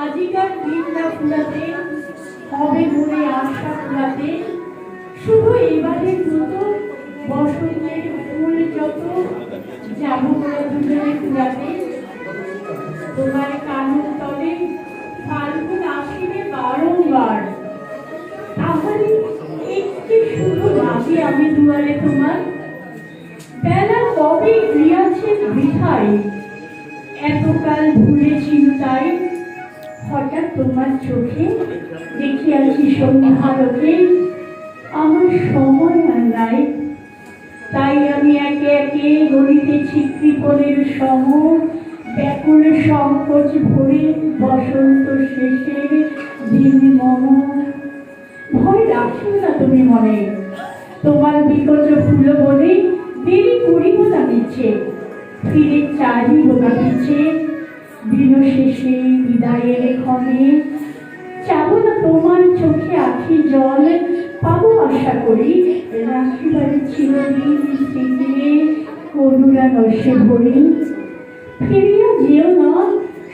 আজিকার দিন না ফুলাতে হবে মনে আশা ফুলাতে, শুধু এবারের মতো বসন্তের ফুল যত যাবো বলে দুজনে ফুলাতে। তোমার কানের তলে ফাল্গুন আসিবে বারংবার, তাহলে একটি শুধু ভাবি আমি দুয়ারে তোমার। বেলা কবে গিয়াছে বৃথায়, এতকাল ভুলেছিল তাই। হঠাৎ তোমার চোখে দেখিয়াছি সন্ধ্যালোকে, আমার সময় আর নাই। তাই আমি একে একে গড়িতেছি কৃপণের সম, ব্যাকুল সংকোচ ভরে বসন্ত শেষের দিন মম। ভয় রাখিও না তুমি মনে, তোমার বিকট ফুল বনে দেরি করিব না নিচে, ফিরে চাহিব না পিছে। দিন শেষে বিদায়ের ক্ষণে যাব না তোমার চোখে আখি জল, পাবো আশা করি রাখিবার চিরদিন স্মৃতিরে করুণা রসে ভরি। ফিরিয়া যেও না,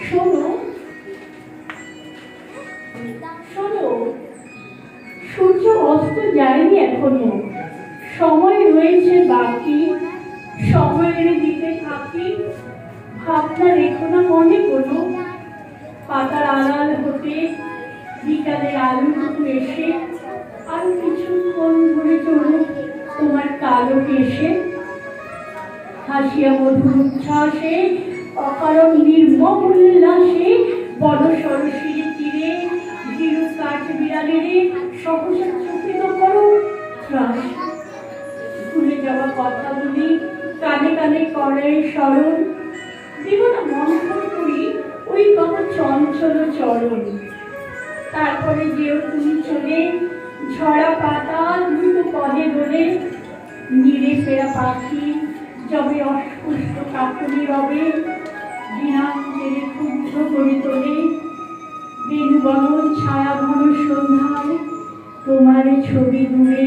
শোনো শোনো, সূর্য অস্ত যায়নি এখনো, সময় রয়েছে বাকি। সময়ের দিকে থাকি, ভাবনা রেখো না মনে কোনো। পাতার আড়াল হতে বিকালের আলোটুকু এসে আরো কিছুক্ষণ ধরে চলুক তোমার কালো কেশে। হাসিয়া মধুর উচ্ছ্বাসে অকারণ নির্মম উল্লাসে বড় সরসির তীরে ভীরু কাঠ বিড়ালেরে সহসা চকিত করো ত্রাস। ভুলে যাওয়া কথাগুলি কানে কানে করে স্মরণ, দিব না মন্থন করি ওই কত চঞ্চল চরণ। তারপরে যেও তুমি চলে ঝরা পাতা দ্রুত পদে দোলে, নীড়ে ফেরা পাখি যবে অস্পষ্ট কাকলি রবে, দিনাঙ্কের ক্ষুব্ধ করে তোলে। বেণুবরণ ছায়া ঘন সন্ধ্যায় তোমার ছবি দূরে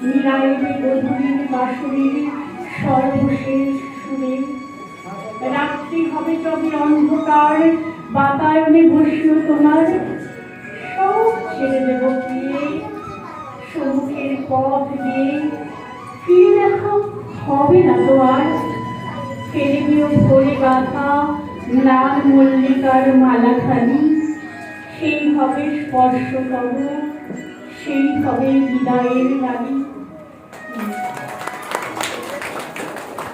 মিলাইবে গধূলির বাঁশরীর সর্বশেষ সুরে। রাত্রি হবে যবে অন্ধকার, বাতায়নে বসিও তোমার সব ছেড়ে দেব প্রিয়ে, সম্মুখের পথ দিয়ে ফিরে দেখো হবে না তো আর। ফেলে দিও ভরে গাথা লাল মল্লিকার মালাখানি, সেই হবে স্পর্শ করো, সেই হবে বিদায়ের বাণী।